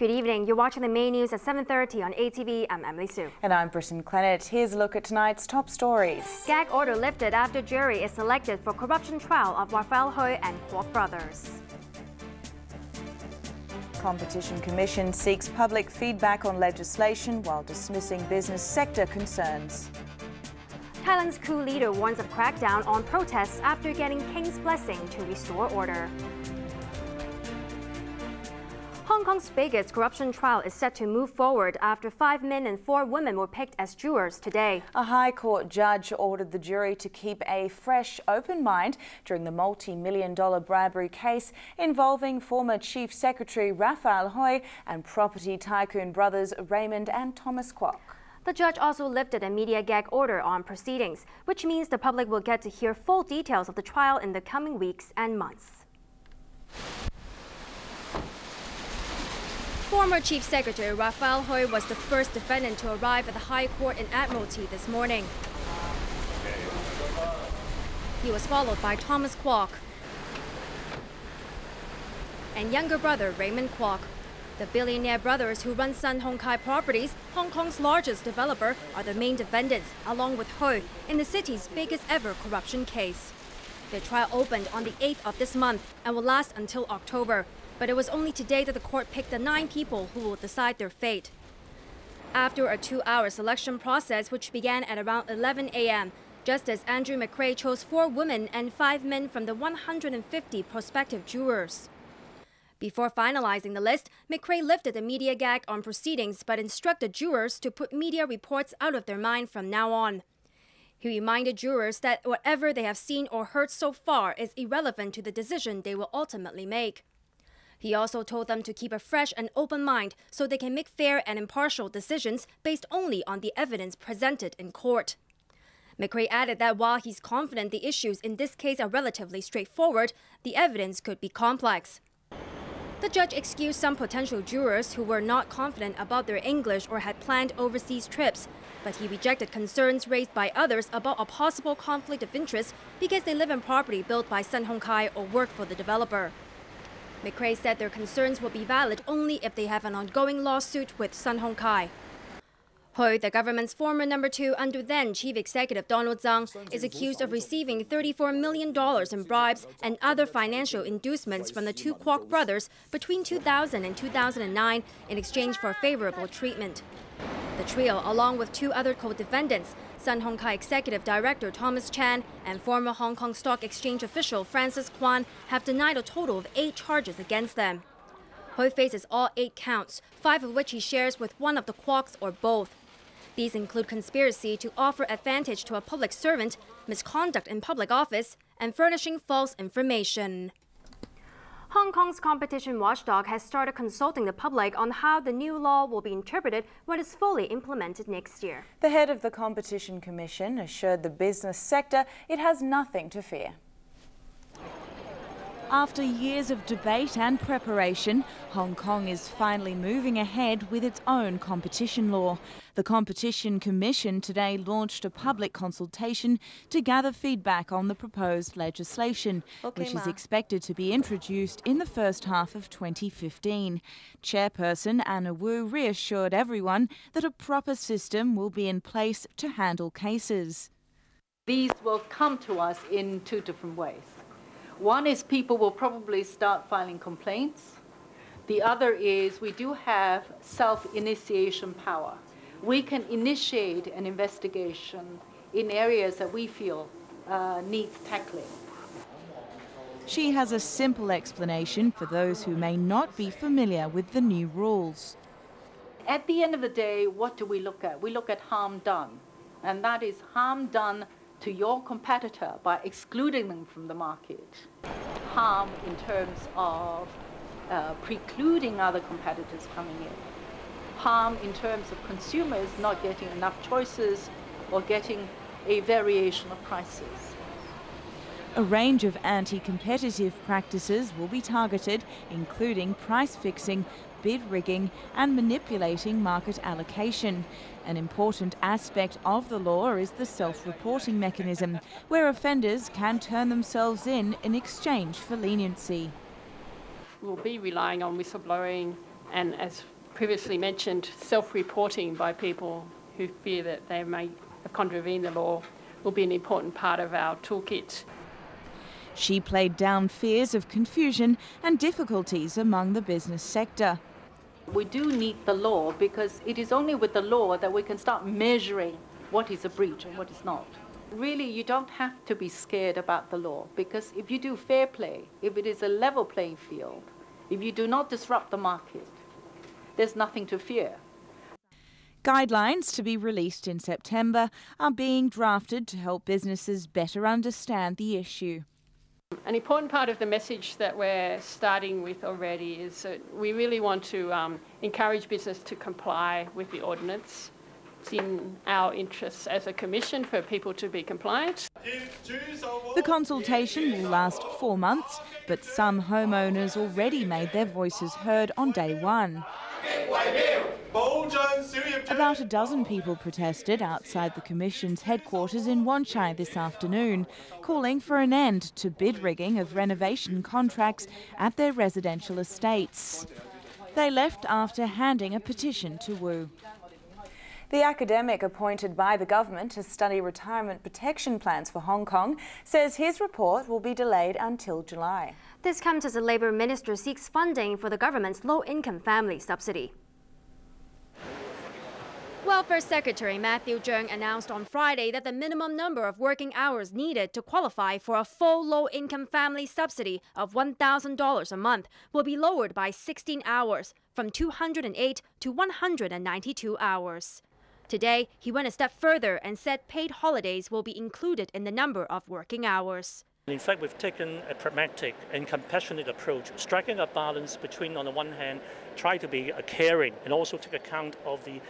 Good evening. You're watching the main news at 7:30 on ATV. I'm Emily Sue. And I'm Brittyn Clennett. Here's a look at tonight's top stories. Gag order lifted after jury is selected for corruption trial of Raphael Hui and Kwok brothers. Competition Commission seeks public feedback on legislation while dismissing business sector concerns. Thailand's coup leader warns of crackdown on protests after getting King's blessing to restore order. Hong Kong's biggest corruption trial is set to move forward after 5 men and 4 women were picked as jurors today. A High Court judge ordered the jury to keep a fresh, open mind during the multi-million-dollar bribery case involving former Chief Secretary Raphael Hui and property tycoon brothers Raymond and Thomas Kwok. The judge also lifted a media gag order on proceedings, which means the public will get to hear full details of the trial in the coming weeks and months. Former Chief Secretary Raphael Hui was the first defendant to arrive at the High Court in Admiralty this morning. He was followed by Thomas Kwok and younger brother Raymond Kwok. The billionaire brothers who run Sun Hung Kai Properties, Hong Kong's largest developer, are the main defendants, along with Hui, in the city's biggest ever corruption case. The trial opened on the 8th of this month and will last until October. But it was only today that the court picked the 9 people who will decide their fate. After a 2-hour selection process which began at around 11 a.m., Justice Andrew McRae chose 4 women and 5 men from the 150 prospective jurors. Before finalizing the list, McRae lifted the media gag on proceedings but instructed jurors to put media reports out of their mind from now on. He reminded jurors that whatever they have seen or heard so far is irrelevant to the decision they will ultimately make. He also told them to keep a fresh and open mind so they can make fair and impartial decisions based only on the evidence presented in court. McRae added that while he's confident the issues in this case are relatively straightforward, the evidence could be complex. The judge excused some potential jurors who were not confident about their English or had planned overseas trips, but he rejected concerns raised by others about a possible conflict of interest because they live in property built by Sun Hung Kai or work for the developer. McRae said their concerns will be valid only if they have an ongoing lawsuit with Sun Hung Kai. Hui, the government's former number 2 under then Chief Executive Donald Tsang, is accused of receiving $34 million in bribes and other financial inducements from the 2 Kwok brothers between 2000 and 2009 in exchange for favorable treatment. The trio, along with 2 other co-defendants, Sun Hung Kai Executive Director Thomas Chan and former Hong Kong Stock Exchange official Francis Kwan, have denied a total of 8 charges against them. Hui faces all 8 counts, 5 of which he shares with one of the Kwoks or both. These include conspiracy to offer advantage to a public servant, misconduct in public office, and furnishing false information. Hong Kong's competition watchdog has started consulting the public on how the new law will be interpreted when it's fully implemented next year. The head of the Competition Commission assured the business sector it has nothing to fear. After years of debate and preparation, Hong Kong is finally moving ahead with its own competition law. The Competition Commission today launched a public consultation to gather feedback on the proposed legislation, which is expected to be introduced in the first half of 2015. Chairperson Anna Wu reassured everyone that a proper system will be in place to handle cases. These will come to us in 2 different ways. One is people will probably start filing complaints. The other is we do have self-initiation power. We can initiate an investigation in areas that we feel needs tackling. She has a simple explanation for those who may not be familiar with the new rules. At the end of the day, what do we look at? We look at harm done, and that is harm done to your competitor by excluding them from the market. Harm in terms of precluding other competitors coming in. Harm in terms of consumers not getting enough choices or getting a variation of prices. A range of anti-competitive practices will be targeted, including price fixing, bid rigging and manipulating market allocation. An important aspect of the law is the self-reporting mechanism, where offenders can turn themselves in exchange for leniency. We'll be relying on whistleblowing, And as previously mentioned, self-reporting by people who fear that they may have contravened the law will be an important part of our toolkit. She played down fears of confusion and difficulties among the business sector. We do need the law because it is only with the law that we can start measuring what is a breach and what is not. Really, you don't have to be scared about the law because if you do fair play, if it is a level playing field, if you do not disrupt the market, there's nothing to fear. Guidelines to be released in September are being drafted to help businesses better understand the issue. An important part of the message that we're starting with already is that we really want to encourage business to comply with the ordinance. It's in our interests as a commission for people to be compliant. The consultation will last 4 months, but some homeowners already made their voices heard on day one. About a dozen people protested outside the Commission's headquarters in Wan Chai this afternoon, calling for an end to bid rigging of renovation contracts at their residential estates. They left after handing a petition to Wu. The academic appointed by the government to study retirement protection plans for Hong Kong says his report will be delayed until July. This comes as the Labour Minister seeks funding for the government's low-income family subsidy. Welfare Secretary Matthew Cheung announced on Friday that the minimum number of working hours needed to qualify for a full low-income family subsidy of $1,000 a month will be lowered by 16 hours, from 208 to 192 hours. Today, he went a step further and said paid holidays will be included in the number of working hours. In fact, we've taken a pragmatic and compassionate approach, striking a balance between, on the one hand, try to be caring and also take account of the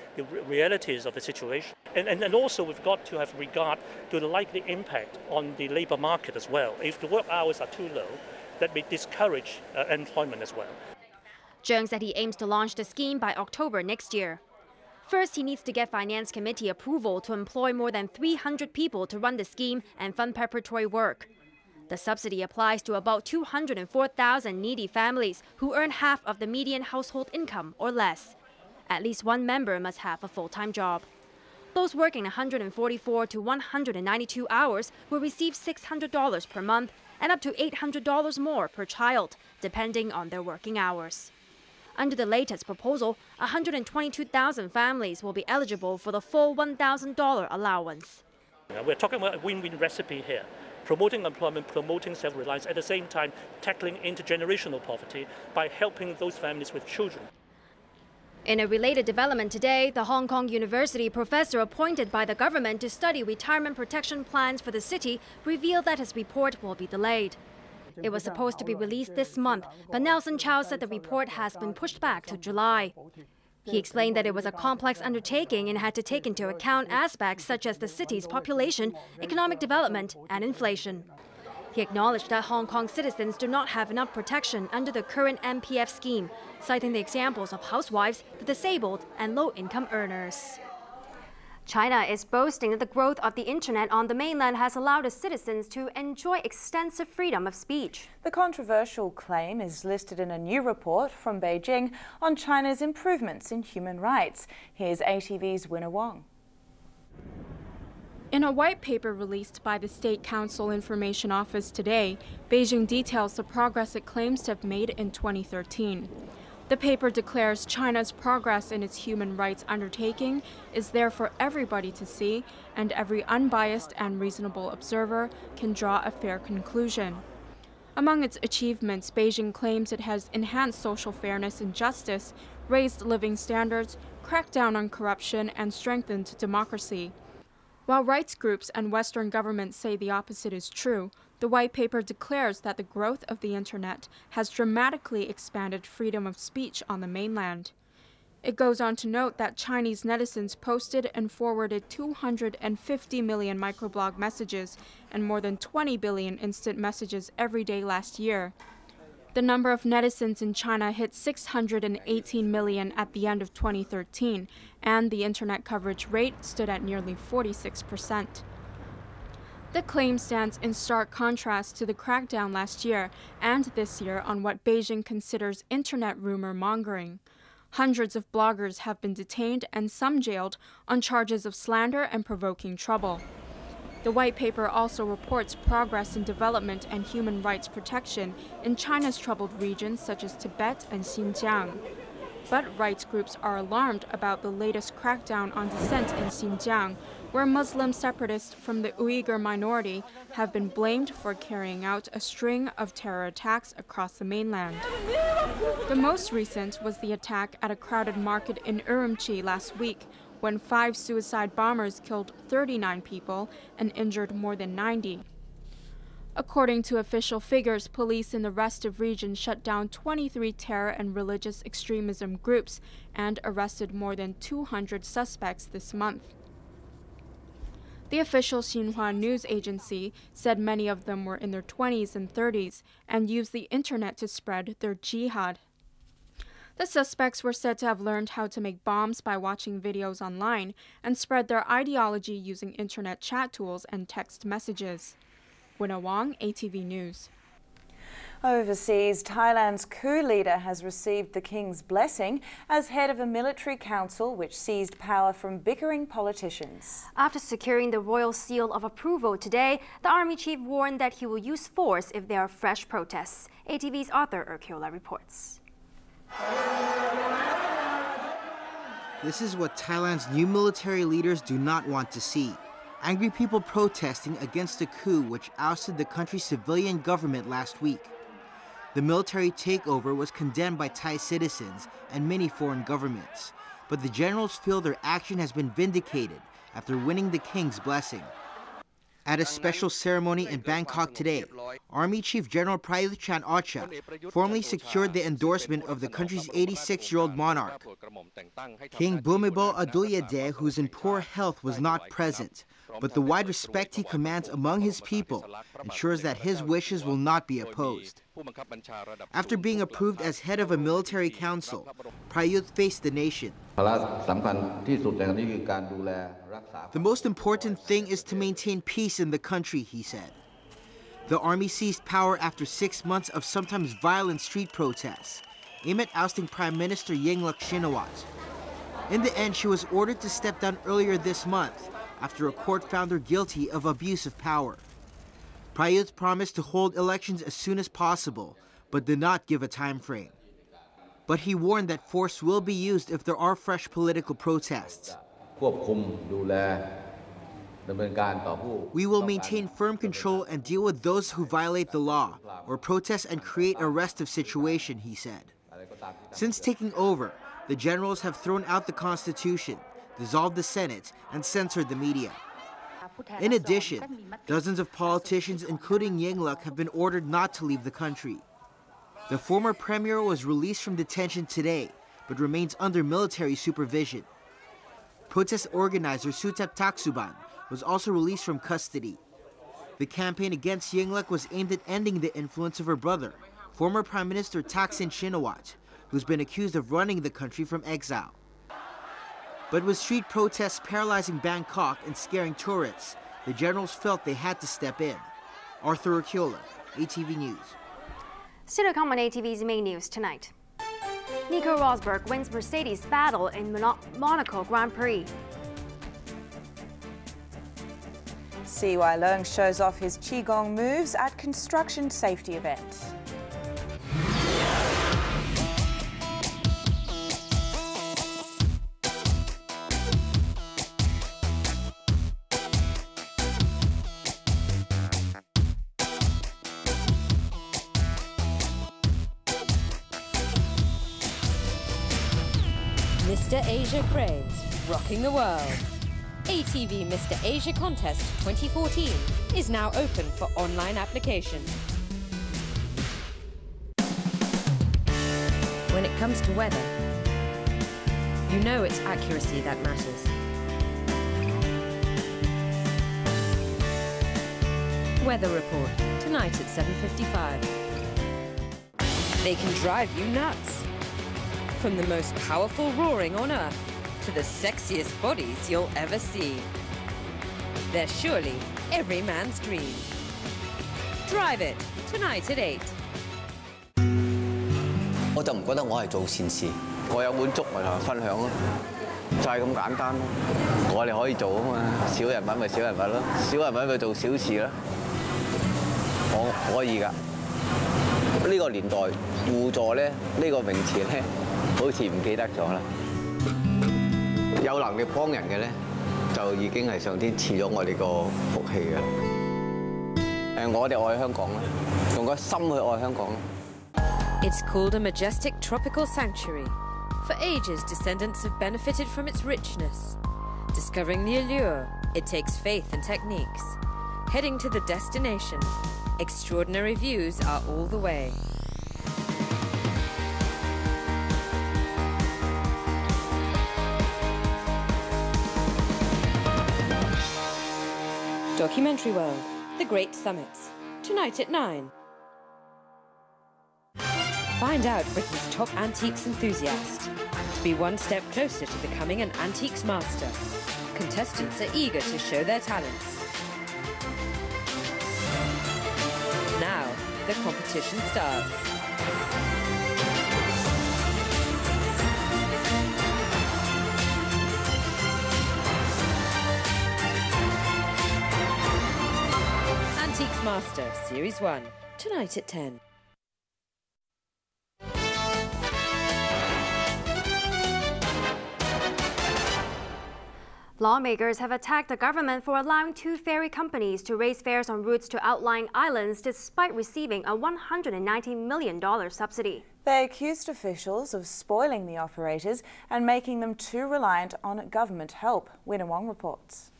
realities of the situation. And also we've got to have regard to the likely impact on the labour market as well. If the work hours are too low, that may discourage employment as well. Cheung said he aims to launch the scheme by October next year. First, he needs to get Finance Committee approval to employ more than 300 people to run the scheme and fund preparatory work. The subsidy applies to about 204,000 needy families who earn half of the median household income or less. At least one member must have a full-time job. Those working 144 to 192 hours will receive $600 per month and up to $800 more per child, depending on their working hours. Under the latest proposal, 122,000 families will be eligible for the full $1,000 allowance. We're talking about a win-win recipe here. Promoting employment, promoting self-reliance, at the same time tackling intergenerational poverty by helping those families with children. In a related development today, the Hong Kong University professor appointed by the government to study retirement protection plans for the city revealed that his report will be delayed. It was supposed to be released this month, but Nelson Chow said the report has been pushed back to July. He explained that it was a complex undertaking and had to take into account aspects such as the city's population, economic development, and inflation. He acknowledged that Hong Kong citizens do not have enough protection under the current MPF scheme, citing the examples of housewives, the disabled, and low-income earners. China is boasting that the growth of the internet on the mainland has allowed its citizens to enjoy extensive freedom of speech. The controversial claim is listed in a new report from Beijing on China's improvements in human rights. Here's ATV's Winner Wong. In a white paper released by the State Council Information Office today, Beijing details the progress it claims to have made in 2013. The paper declares China's progress in its human rights undertaking is there for everybody to see, and every unbiased and reasonable observer can draw a fair conclusion. Among its achievements, Beijing claims it has enhanced social fairness and justice, raised living standards, cracked down on corruption, and strengthened democracy. While rights groups and Western governments say the opposite is true, the white paper declares that the growth of the internet has dramatically expanded freedom of speech on the mainland. It goes on to note that Chinese netizens posted and forwarded 250 million microblog messages and more than 20 billion instant messages every day last year. The number of netizens in China hit 618 million at the end of 2013, and the internet coverage rate stood at nearly 46%. The claim stands in stark contrast to the crackdown last year and this year on what Beijing considers internet rumor mongering. Hundreds of bloggers have been detained and some jailed on charges of slander and provoking trouble. The white paper also reports progress in development and human rights protection in China's troubled regions such as Tibet and Xinjiang. But rights groups are alarmed about the latest crackdown on dissent in Xinjiang, where Muslim separatists from the Uyghur minority have been blamed for carrying out a string of terror attacks across the mainland. The most recent was the attack at a crowded market in Urumqi last week, when 5 suicide bombers killed 39 people and injured more than 90. According to official figures, police in the restive region shut down 23 terror and religious extremism groups and arrested more than 200 suspects this month. The official Xinhua news agency said many of them were in their 20s and 30s and used the internet to spread their jihad. The suspects were said to have learned how to make bombs by watching videos online and spread their ideology using internet chat tools and text messages. Winna Wong, ATV News. Overseas, Thailand's coup leader has received the king's blessing as head of a military council which seized power from bickering politicians. After securing the royal seal of approval today, the army chief warned that he will use force if there are fresh protests. ATV's Arthur Urquiola reports. This is what Thailand's new military leaders do not want to see. Angry people protesting against a coup which ousted the country's civilian government last week. The military takeover was condemned by Thai citizens and many foreign governments, but the generals feel their action has been vindicated after winning the king's blessing. At a special ceremony in Bangkok today, Army Chief General Prayut Chan-o-cha formally secured the endorsement of the country's 86-year-old monarch. King Bhumibol Adulyadej, who's in poor health, was not present, but the wide respect he commands among his people ensures that his wishes will not be opposed. After being approved as head of a military council, Prayut faced the nation. The most important thing is to maintain peace in the country, he said. The army seized power after 6 months of sometimes violent street protests, aimed at ousting Prime Minister Yingluck Shinawatra. In the end, she was ordered to step down earlier this month after a court found her guilty of abuse of power. Prayut promised to hold elections as soon as possible, but did not give a time frame. But he warned that force will be used if there are fresh political protests. We will maintain firm control and deal with those who violate the law or protest and create a restive situation, he said. Since taking over, the generals have thrown out the constitution, dissolved the Senate, and censored the media. In addition, dozens of politicians, including Yingluck, have been ordered not to leave the country. The former premier was released from detention today, but remains under military supervision. Protest organizer Suthep Thakksuban was also released from custody. The campaign against Yingluck was aimed at ending the influence of her brother, former Prime Minister Thaksin Shinawatra, who's been accused of running the country from exile. But with street protests paralyzing Bangkok and scaring tourists, the generals felt they had to step in. Arthur Urquiola, ATV News. Still to come on ATV's main news tonight. Nico Rosberg wins Mercedes battle in Monaco Grand Prix. CY Leung shows off his Qigong moves at construction safety event. Mr. Asia Cranes, rocking the world. ATV Mr. Asia Contest 2014 is now open for online application. When it comes to weather, you know it's accuracy that matters. Weather report, tonight at 7:55. They can drive you nuts. From the most powerful roaring on Earth to the sexiest bodies you'll ever see. They're surely every man's dream. Drive it, tonight at 8. 我就唔覺得我係做善事，我有碗粥咪同人分享咯，就係咁簡單咯。我哋可以做啊嘛，小人物咪小人物咯，小人物咪做小事咯。我可以㗎。呢個年代互助咧，呢個名詞咧，好似唔記得咗啦。有能力幫人嘅咧，就已經係上天賜咗我哋個福氣嘅。我哋愛香港啦，用個心去愛香港啦。It's called a majestic tropical sanctuary. For ages, descendants have benefited from its richness. Discovering the allure, it takes faith and techniques. Heading to the destination, extraordinary views are all the way. Documentary World, The Great Summits, tonight at 9. Find out Britain's top antiques enthusiast. To be one step closer to becoming an antiques master. Contestants are eager to show their talents. Now, the competition starts. Antiques Master, Series 1, tonight at 10. Lawmakers have attacked the government for allowing 2 ferry companies to raise fares on routes to outlying islands despite receiving a $190 million subsidy. They accused officials of spoiling the operators and making them too reliant on government help. Winner Wong reports.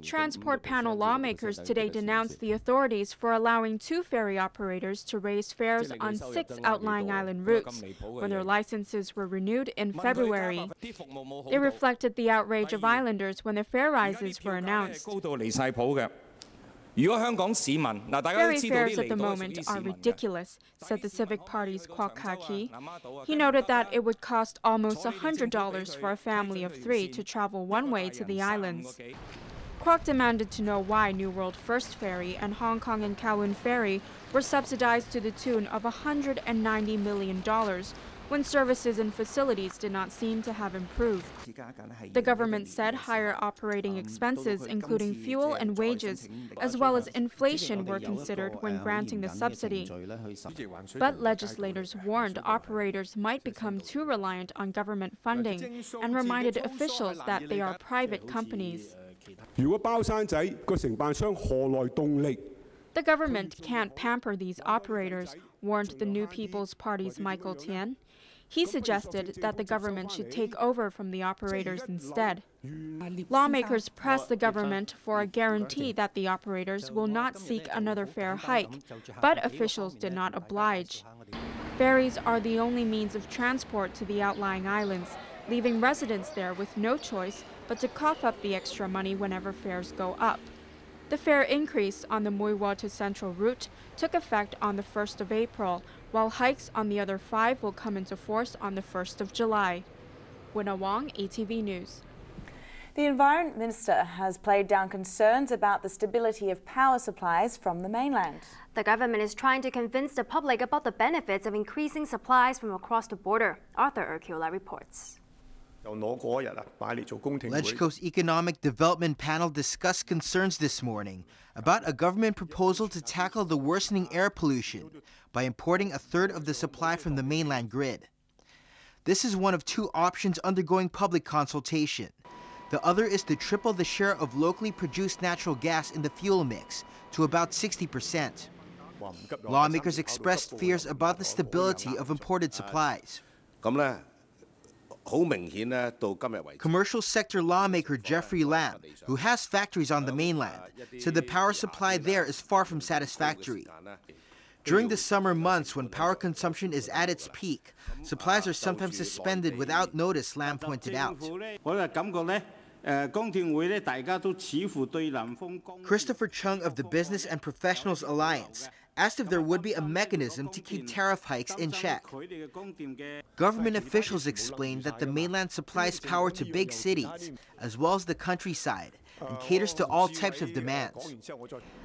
Transport panel lawmakers today denounced the authorities for allowing 2 ferry operators to raise fares on 6 outlying island routes when their licenses were renewed in February. They reflected the outrage of islanders when the fare rises were announced. Ferry fares at the moment are ridiculous, said the Civic Party's Kwok Ka-ki. He noted that it would cost almost $100 for a family of 3 to travel one way to the islands. Kwok demanded to know why New World First Ferry and Hong Kong and Kowloon Ferry were subsidized to the tune of $190 million when services and facilities did not seem to have improved. The government said higher operating expenses, including fuel and wages, as well as inflation, were considered when granting the subsidy. But legislators warned operators might become too reliant on government funding and reminded officials that they are private companies. The government can't pamper these operators, warned the New People's Party's Michael Tian. He suggested that the government should take over from the operators instead. Lawmakers pressed the government for a guarantee that the operators will not seek another fare hike, but officials did not oblige. Ferries are the only means of transport to the outlying islands, leaving residents there with no choice but to cough up the extra money whenever fares go up. The fare increase on the Mui Wo to Central route took effect on the 1st of April, while hikes on the other 5 will come into force on the 1st of July. Winna Wong, ATV News. The Environment Minister has played down concerns about the stability of power supplies from the mainland. The government is trying to convince the public about the benefits of increasing supplies from across the border. Arthur Urquiola reports. LegCo's Economic Development Panel discussed concerns this morning about a government proposal to tackle the worsening air pollution by importing a third of the supply from the mainland grid. This is one of 2 options undergoing public consultation. The other is to triple the share of locally produced natural gas in the fuel mix to about 60%. Lawmakers expressed fears about the stability of imported supplies. Commercial sector lawmaker Jeffrey Lam, who has factories on the mainland, said the power supply there is far from satisfactory. During the summer months when power consumption is at its peak, supplies are sometimes suspended without notice, Lam pointed out. Christopher Chung of the Business and Professionals Alliance asked if there would be a mechanism to keep tariff hikes in check. Government officials explained that the mainland supplies power to big cities, as well as the countryside, and caters to all types of demands.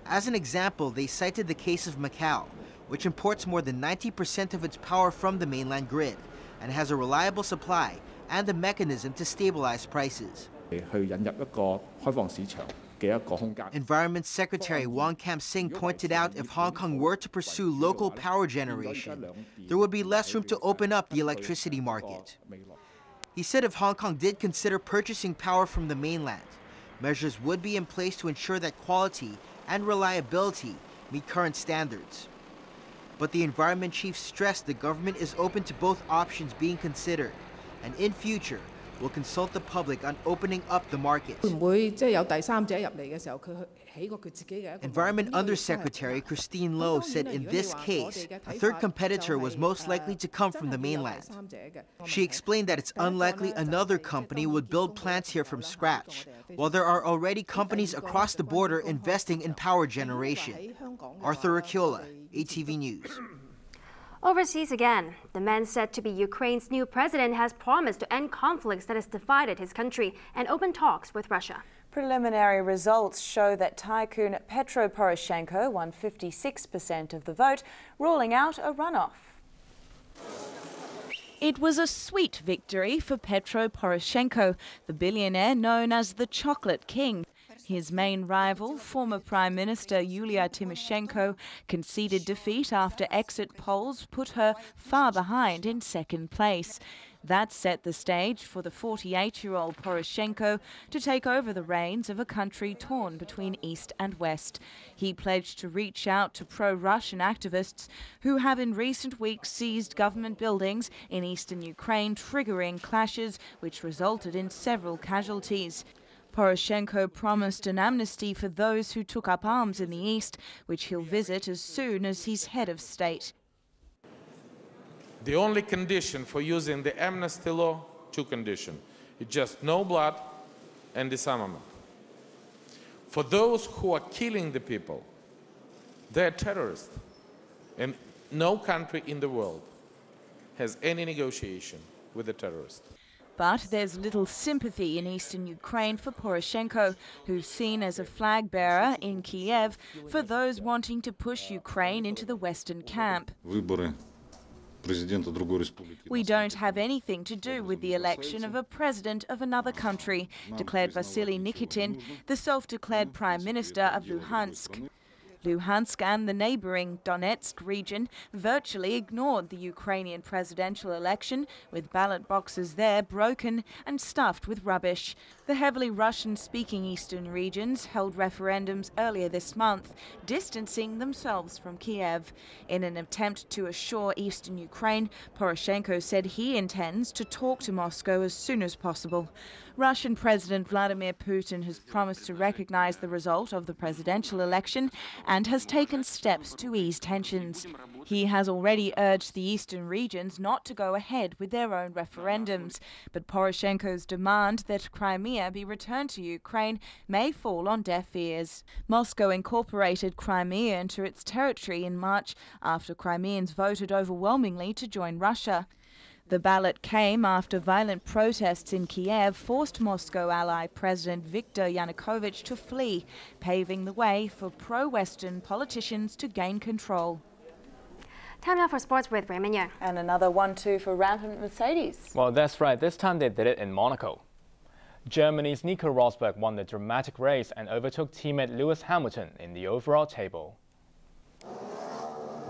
As an example, they cited the case of Macau, which imports more than 90% of its power from the mainland grid, and has a reliable supply and the mechanism to stabilize prices. Environment Secretary Wong Kam Sing pointed out if Hong Kong were to pursue local power generation, there would be less room to open up the electricity market. He said if Hong Kong did consider purchasing power from the mainland, measures would be in place to ensure that quality and reliability meet current standards. But the environment chief stressed the government is open to both options being considered, and in future will consult the public on opening up the market. Environment Undersecretary Christine Low said in this case, a third competitor was most likely to come from the mainland. She explained that it's unlikely another company would build plants here from scratch, while there are already companies across the border investing in power generation. Arthur Akiola, ATV News. Overseas again, the man said to be Ukraine's new president has promised to end conflicts that has divided his country and open talks with Russia. Preliminary results show that tycoon Petro Poroshenko won 56% of the vote, ruling out a runoff. It was a sweet victory for Petro Poroshenko, the billionaire known as the Chocolate King. His main rival, former Prime Minister Yulia Tymoshenko, conceded defeat after exit polls put her far behind in second place. That set the stage for the 48-year-old Poroshenko to take over the reins of a country torn between East and West. He pledged to reach out to pro-Russian activists who have in recent weeks seized government buildings in eastern Ukraine, triggering clashes which resulted in several casualties. Poroshenko promised an amnesty for those who took up arms in the east, which he'll visit as soon as he's head of state. The only condition for using the amnesty law, two conditions. It's just no blood and disarmament. For those who are killing the people, they're terrorists. And no country in the world has any negotiation with a terrorist. But there's little sympathy in eastern Ukraine for Poroshenko, who's seen as a flag bearer in Kiev for those wanting to push Ukraine into the Western camp. We don't have anything to do with the election of a president of another country, declared Vasily Nikitin, the self-declared Prime Minister of Luhansk. Luhansk and the neighbouring Donetsk region virtually ignored the Ukrainian presidential election, with ballot boxes there broken and stuffed with rubbish. The heavily Russian-speaking eastern regions held referendums earlier this month, distancing themselves from Kiev. In an attempt to assure eastern Ukraine, Poroshenko said he intends to talk to Moscow as soon as possible. Russian President Vladimir Putin has promised to recognize the result of the presidential election and has taken steps to ease tensions. He has already urged the eastern regions not to go ahead with their own referendums, but Poroshenko's demand that Crimea be returned to Ukraine may fall on deaf ears. Moscow incorporated Crimea into its territory in March after Crimeans voted overwhelmingly to join Russia. The ballot came after violent protests in Kiev forced Moscow ally President Viktor Yanukovych to flee, paving the way for pro-Western politicians to gain control. Time now for sports with Raymond Young. And another 1-2 for rampant Mercedes. Well, that's right. This time they did it in Monaco. Germany's Nico Rosberg won the dramatic race and overtook teammate Lewis Hamilton in the overall table.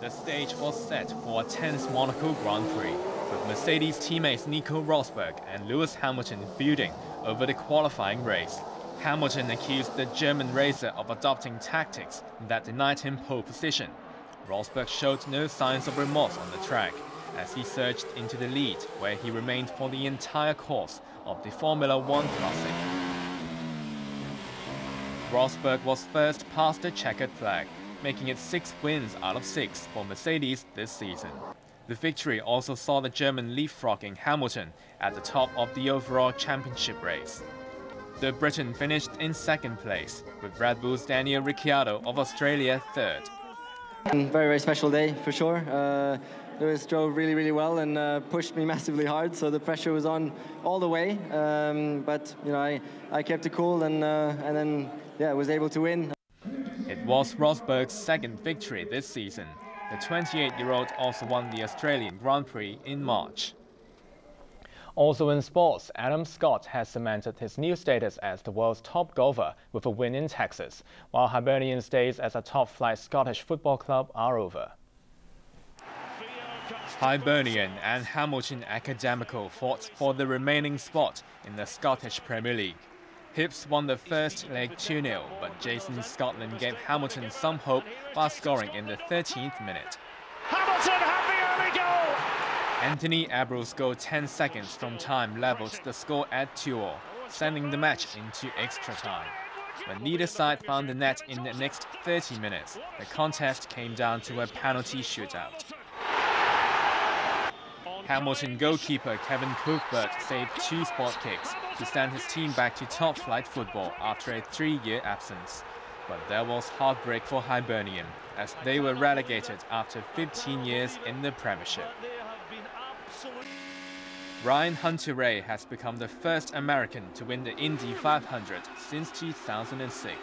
The stage was set for a tense Monaco Grand Prix, with Mercedes teammates Nico Rosberg and Lewis Hamilton feuding over the qualifying race. Hamilton accused the German racer of adopting tactics that denied him pole position. Rosberg showed no signs of remorse on the track as he surged into the lead, where he remained for the entire course of the Formula One Classic. Rosberg was first past the checkered flag, making it 6 wins out of 6 for Mercedes this season. The victory also saw the German leapfrogging Hamilton at the top of the overall championship race. The Briton finished in second place, with Red Bull's Daniel Ricciardo of Australia third. Very, very special day for sure. Lewis drove really well and pushed me massively hard, so the pressure was on all the way. But you know, I kept it cool and then was able to win. It was Rosberg's second victory this season. The 28-year-old also won the Australian Grand Prix in March. Also in sports, Adam Scott has cemented his new status as the world's top golfer with a win in Texas, while Hibernian's days as a top-flight Scottish football club are over. Hibernian and Hamilton Academical fought for the remaining spot in the Scottish Premier League. Hibs won the first leg 2-0, but Jason Scotland gave Hamilton some hope by scoring in the 13th minute. Hamilton had the early goal! Anthony Abreu's goal 10 seconds from time levelled the score at 2-2, sending the match into extra time. When neither side found the net in the next 30 minutes, the contest came down to a penalty shootout. Hamilton goalkeeper Kevin Cuthbert saved 2 spot kicks to send his team back to top-flight football after a 3-year absence. But there was heartbreak for Hibernian, as they were relegated after 15 years in the Premiership. Ryan Hunter-Reay has become the first American to win the Indy 500 since 2006.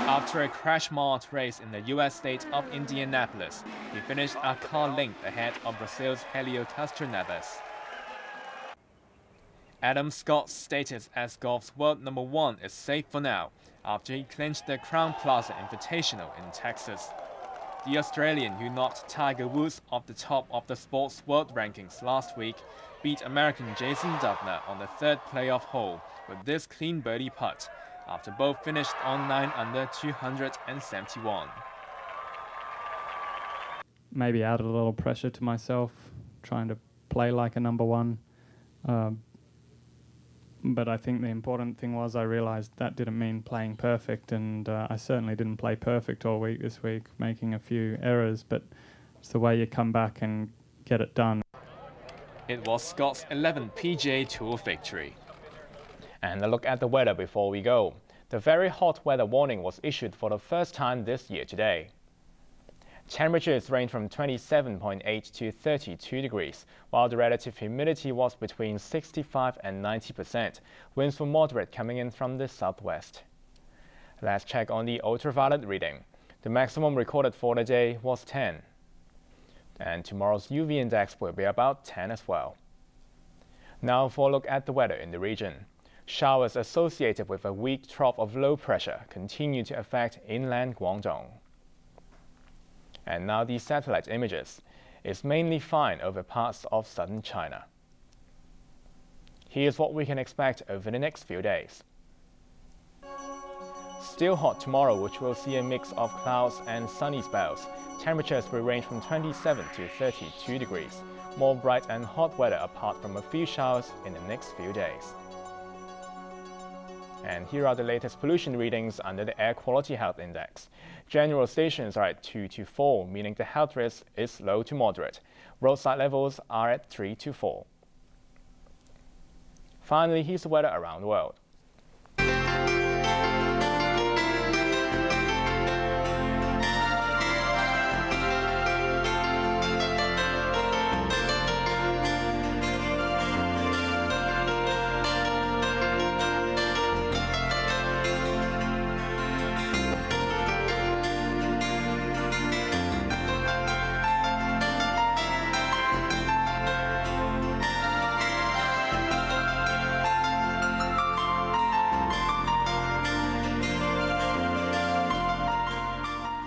After a crash-marred race in the U.S. state of Indianapolis, he finished a car length ahead of Brazil's Helio Castroneves. Adam Scott's status as golf's world #1 is safe for now, after he clinched the Crowne Plaza Invitational in Texas. The Australian, who knocked Tiger Woods off the top of the sports world rankings last week, beat American Jason Dubner on the 3rd playoff hole with this clean birdie putt, after both finished on 9 under 271. Maybe added a little pressure to myself, trying to play like a #1. But I think the important thing was I realized that didn't mean playing perfect, and I certainly didn't play perfect all week this week, making a few errors, but it's the way you come back and get it done. It was Scott's 11th PGA Tour victory. And a look at the weather before we go. The very hot weather warning was issued for the first time this year today. Temperatures range from 27.8 to 32 degrees, while the relative humidity was between 65 and 90%. Winds were moderate coming in from the southwest. Let's check on the ultraviolet reading. The maximum recorded for the day was 10. And tomorrow's UV index will be about 10 as well. Now for a look at the weather in the region. Showers associated with a weak trough of low pressure continue to affect inland Guangdong. And now the satellite images. It's mainly fine over parts of southern China. Here's what we can expect over the next few days. Still hot tomorrow, which will see a mix of clouds and sunny spells. Temperatures will range from 27 to 32 degrees. More bright and hot weather apart from a few showers in the next few days. And here are the latest pollution readings under the Air Quality Health Index. General stations are at 2 to 4, meaning the health risk is low to moderate. Roadside levels are at 3 to 4. Finally, here's the weather around the world.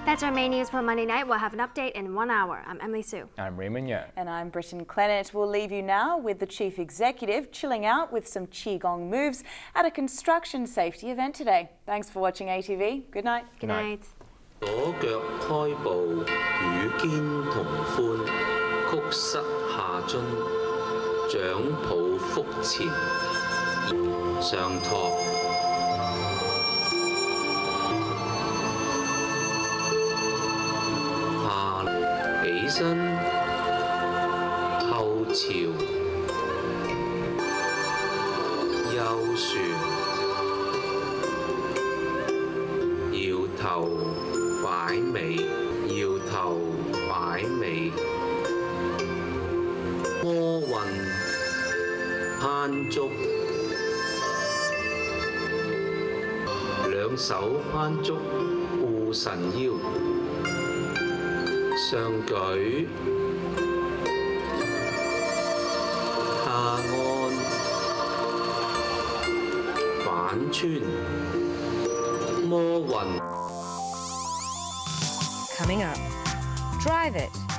That's our main news for Monday night. We'll have an update in 1 hour. I'm Emily Sue. I'm Raymond Yeo. And I'm Brittyn Clennett. We'll leave you now with the Chief Executive chilling out with some Qigong moves at a construction safety event today. Thanks for watching ATV. Good night. Good night. 左腳開步，與肩同寬，曲膝下蹲，掌抱腹前，上托。 起身，後朝，右旋，搖頭擺尾，搖頭擺尾，摩運，攀足，兩手攀足護神腰。 上舉，穿魔雲。 Coming up, drive it.